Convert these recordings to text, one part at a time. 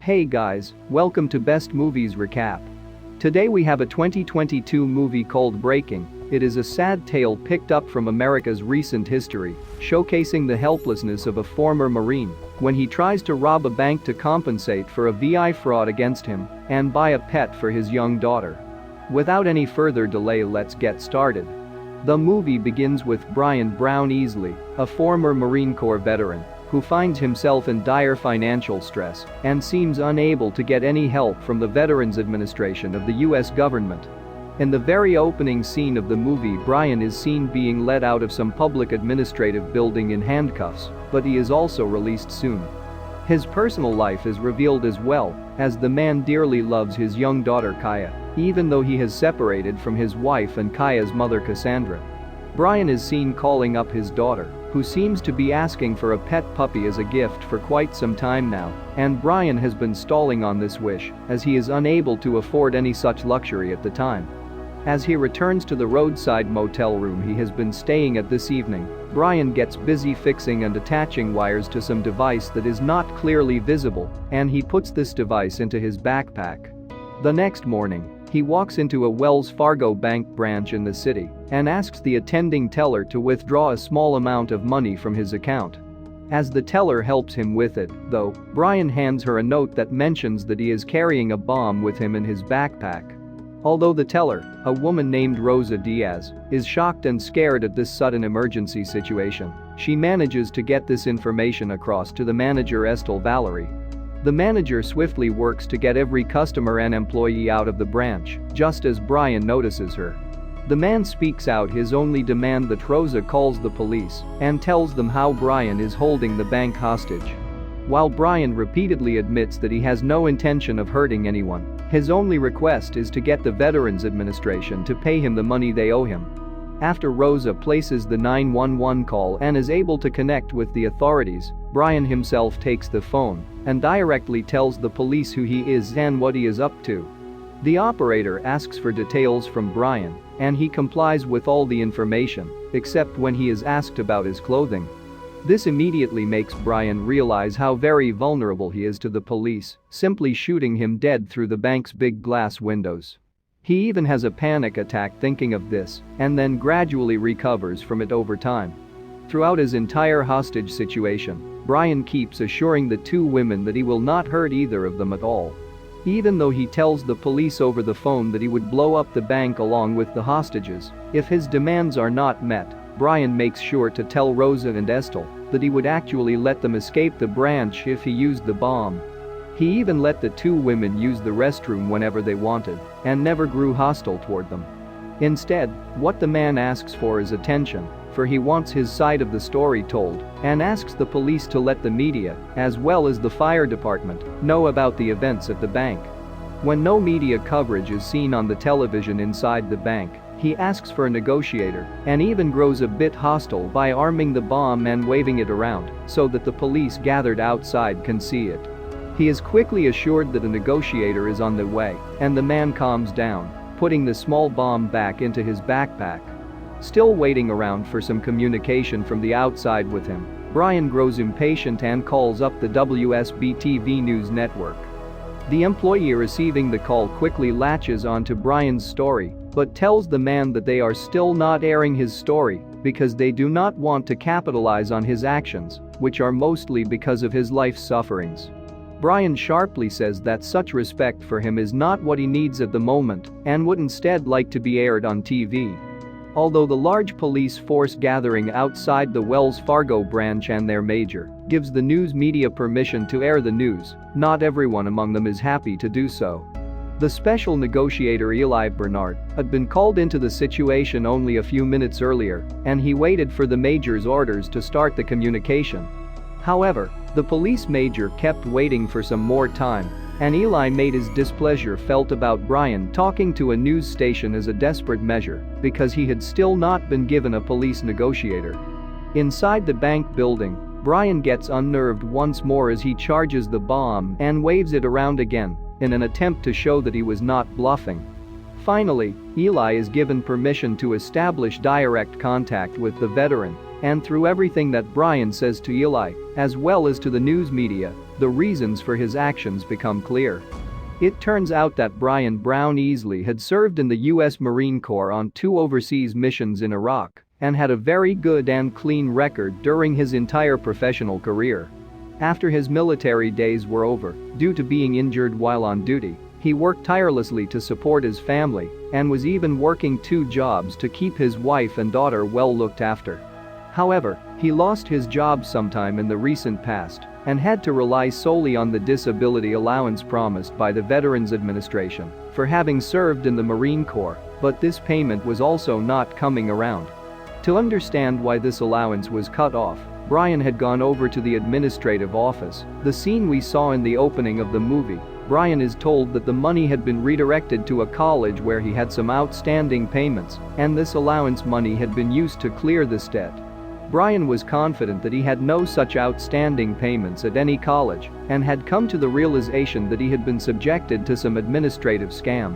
Hey guys, welcome to Best Movies Recap. Today we have a 2022 movie called Breaking. It is a sad tale picked up from America's recent history, showcasing the helplessness of a former Marine when he tries to rob a bank to compensate for a VI fraud against him and buy a pet for his young daughter. Without any further delay, let's get started. The movie begins with Brian Brown Easley, a former Marine Corps veteran who finds himself in dire financial stress and seems unable to get any help from the Veterans Administration of the US government. In the very opening scene of the movie, Brian is seen being led out of some public administrative building in handcuffs, but he is also released soon. His personal life is revealed as well, as the man dearly loves his young daughter Kaya, even though he has separated from his wife and Kaya's mother Cassandra. Brian is seen calling up his daughter, who seems to be asking for a pet puppy as a gift for quite some time now, and Brian has been stalling on this wish as he is unable to afford any such luxury at the time. As he returns to the roadside motel room he has been staying at this evening, Brian gets busy fixing and attaching wires to some device that is not clearly visible, and he puts this device into his backpack. The next morning, he walks into a Wells Fargo bank branch in the city and asks the attending teller to withdraw a small amount of money from his account. As the teller helps him with it, though, Brian hands her a note that mentions that he is carrying a bomb with him in his backpack. Although the teller, a woman named Rosa Diaz, is shocked and scared at this sudden emergency situation, she manages to get this information across to the manager Estelle Valerie. The manager swiftly works to get every customer and employee out of the branch, just as Brian notices her. The man speaks out his only demand that Rosa calls the police and tells them how Brian is holding the bank hostage. While Brian repeatedly admits that he has no intention of hurting anyone, his only request is to get the Veterans Administration to pay him the money they owe him. After Rosa places the 911 call and is able to connect with the authorities, Brian himself takes the phone and directly tells the police who he is and what he is up to. The operator asks for details from Brian, and he complies with all the information, except when he is asked about his clothing. This immediately makes Brian realize how very vulnerable he is to the police, simply shooting him dead through the bank's big glass windows. He even has a panic attack thinking of this, and then gradually recovers from it over time. Throughout his entire hostage situation, Brian keeps assuring the two women that he will not hurt either of them at all. Even though he tells the police over the phone that he would blow up the bank along with the hostages if his demands are not met, Brian makes sure to tell Rosa and Estelle that he would actually let them escape the branch if he used the bomb. He even let the two women use the restroom whenever they wanted and never grew hostile toward them. Instead, what the man asks for is attention, for he wants his side of the story told and asks the police to let the media, as well as the fire department, know about the events at the bank. When no media coverage is seen on the television inside the bank, he asks for a negotiator and even grows a bit hostile by arming the bomb and waving it around so that the police gathered outside can see it. He is quickly assured that a negotiator is on the way, and the man calms down, putting the small bomb back into his backpack. Still waiting around for some communication from the outside with him, Brian grows impatient and calls up the WSB-TV News network. The employee receiving the call quickly latches onto Brian's story, but tells the man that they are still not airing his story because they do not want to capitalize on his actions, which are mostly because of his life's sufferings. Brian sharply says that such respect for him is not what he needs at the moment and would instead like to be aired on TV. Although the large police force gathering outside the Wells Fargo branch and their major gives the news media permission to air the news, not everyone among them is happy to do so. The special negotiator Eli Bernard had been called into the situation only a few minutes earlier, and he waited for the major's orders to start the communication. However, the police major kept waiting for some more time, and Eli made his displeasure felt about Brian talking to a news station as a desperate measure because he had still not been given a police negotiator. Inside the bank building, Brian gets unnerved once more as he charges the bomb and waves it around again in an attempt to show that he was not bluffing. Finally, Eli is given permission to establish direct contact with the veteran, and through everything that Brian says to Eli, as well as to the news media, the reasons for his actions become clear. It turns out that Brian Brown Easley had served in the U.S. Marine Corps on 2 overseas missions in Iraq and had a very good and clean record during his entire professional career. After his military days were over, due to being injured while on duty, he worked tirelessly to support his family and was even working 2 jobs to keep his wife and daughter well looked after. However, he lost his job sometime in the recent past and had to rely solely on the disability allowance promised by the Veterans Administration for having served in the Marine Corps, but this payment was also not coming around. To understand why this allowance was cut off, Brian had gone over to the administrative office. The scene we saw in the opening of the movie, Brian is told that the money had been redirected to a college where he had some outstanding payments, and this allowance money had been used to clear this debt. Brian was confident that he had no such outstanding payments at any college and had come to the realization that he had been subjected to some administrative scam.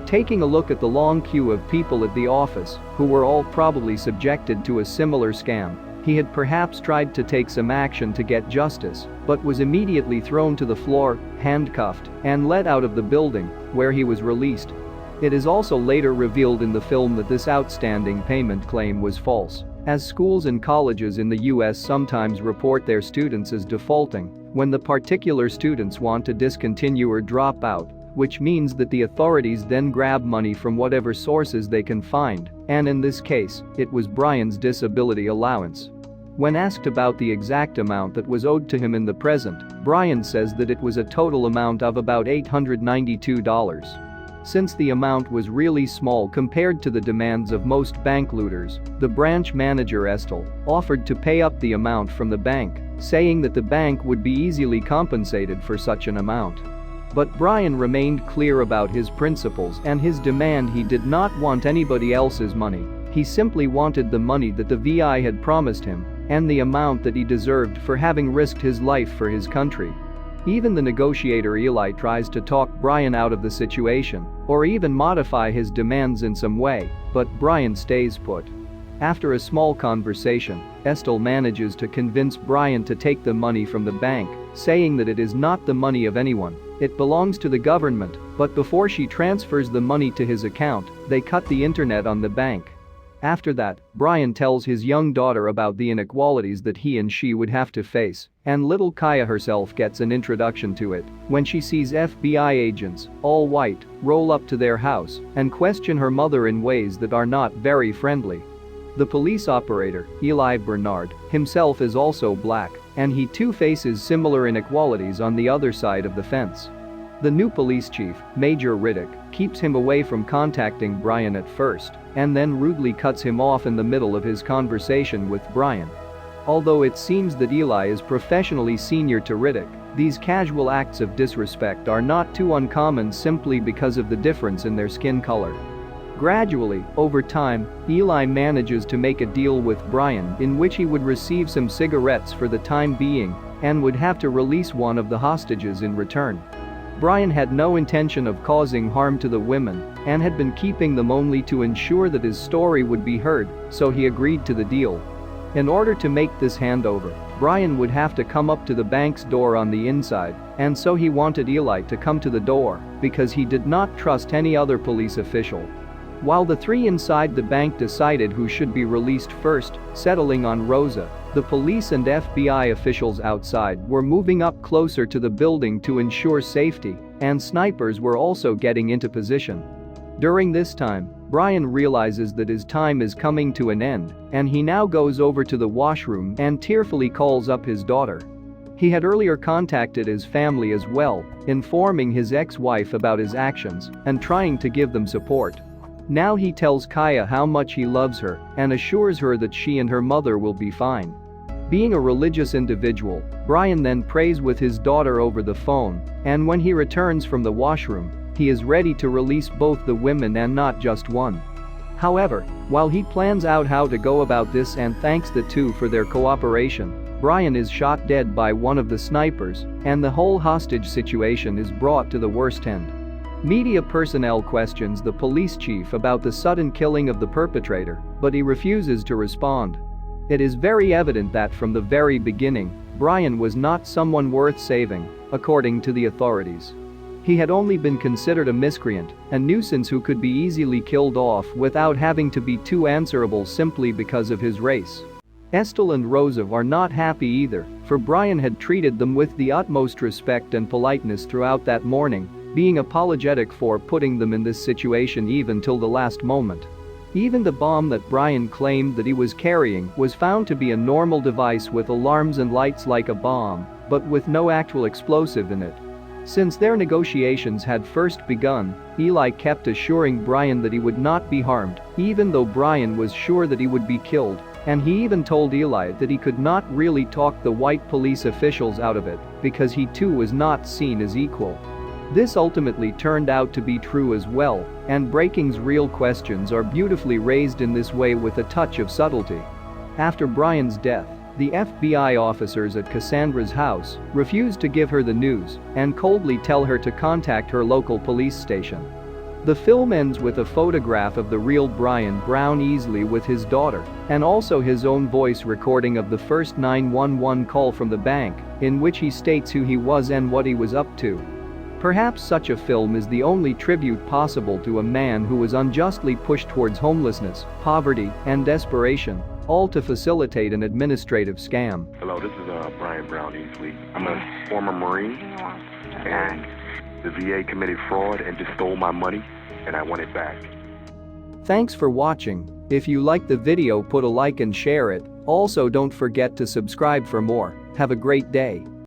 Taking a look at the long queue of people at the office, who were all probably subjected to a similar scam, he had perhaps tried to take some action to get justice, but was immediately thrown to the floor, handcuffed, and let out of the building, where he was released. It is also later revealed in the film that this outstanding payment claim was false, as schools and colleges in the US sometimes report their students as defaulting when the particular students want to discontinue or drop out, which means that the authorities then grab money from whatever sources they can find, and in this case, it was Brian's disability allowance. When asked about the exact amount that was owed to him in the present, Brian says that it was a total amount of about $892. Since the amount was really small compared to the demands of most bank looters, the branch manager Estelle offered to pay up the amount from the bank, saying that the bank would be easily compensated for such an amount. But Brian remained clear about his principles and his demand. He did not want anybody else's money. He simply wanted the money that the VI had promised him and the amount that he deserved for having risked his life for his country. Even the negotiator Eli tries to talk Brian out of the situation or even modify his demands in some way, but Brian stays put. After a small conversation, Estelle manages to convince Brian to take the money from the bank, saying that it is not the money of anyone, it belongs to the government, but before she transfers the money to his account, they cut the internet on the bank. After that, Brian tells his young daughter about the inequalities that he and she would have to face, and little Kaya herself gets an introduction to it when she sees FBI agents, all white, roll up to their house and question her mother in ways that are not very friendly. The police operator, Eli Bernard, himself is also black, and he too faces similar inequalities on the other side of the fence. The new police chief, Major Riddick, keeps him away from contacting Brian at first and then rudely cuts him off in the middle of his conversation with Brian. Although it seems that Eli is professionally senior to Riddick, these casual acts of disrespect are not too uncommon simply because of the difference in their skin color. Gradually, over time, Eli manages to make a deal with Brian in which he would receive some cigarettes for the time being and would have to release one of the hostages in return. Brian had no intention of causing harm to the women and had been keeping them only to ensure that his story would be heard, so he agreed to the deal. In order to make this handover, Brian would have to come up to the bank's door on the inside, and so he wanted Eli to come to the door because he did not trust any other police official. While the 3 inside the bank decided who should be released first, settling on Rosa, the police and FBI officials outside were moving up closer to the building to ensure safety, and snipers were also getting into position. During this time, Brian realizes that his time is coming to an end, and he now goes over to the washroom and tearfully calls up his daughter. He had earlier contacted his family as well, informing his ex-wife about his actions and trying to give them support. Now he tells Kaya how much he loves her and assures her that she and her mother will be fine. Being a religious individual, Brian then prays with his daughter over the phone, and when he returns from the washroom, he is ready to release both the women and not just one. However, while he plans out how to go about this and thanks the 2 for their cooperation, Brian is shot dead by one of the snipers, and the whole hostage situation is brought to the worst end. Media personnel questions the police chief about the sudden killing of the perpetrator, but he refuses to respond. It is very evident that from the very beginning, Brian was not someone worth saving, according to the authorities. He had only been considered a miscreant, a nuisance who could be easily killed off without having to be too answerable simply because of his race. Estelle and Rosa are not happy either, for Brian had treated them with the utmost respect and politeness throughout that morning, being apologetic for putting them in this situation even till the last moment. Even the bomb that Brian claimed that he was carrying was found to be a normal device with alarms and lights like a bomb, but with no actual explosive in it. Since their negotiations had first begun, Eli kept assuring Brian that he would not be harmed, even though Brian was sure that he would be killed, and he even told Eli that he could not really talk the white police officials out of it because he too was not seen as equal. This ultimately turned out to be true as well, and Breaking's real questions are beautifully raised in this way with a touch of subtlety. After Brian's death, the FBI officers at Cassandra's house refused to give her the news and coldly tell her to contact her local police station. The film ends with a photograph of the real Brian Brown Easley with his daughter, and also his own voice recording of the first 911 call from the bank, in which he states who he was and what he was up to. Perhaps such a film is the only tribute possible to a man who was unjustly pushed towards homelessness, poverty, and desperation, all to facilitate an administrative scam. Hello, this is Brian Brown Easley. I'm a former Marine, and the VA committed fraud and just stole my money, and I want it back. Thanks for watching. If you liked the video, put a like and share it. Also, don't forget to subscribe for more. Have a great day.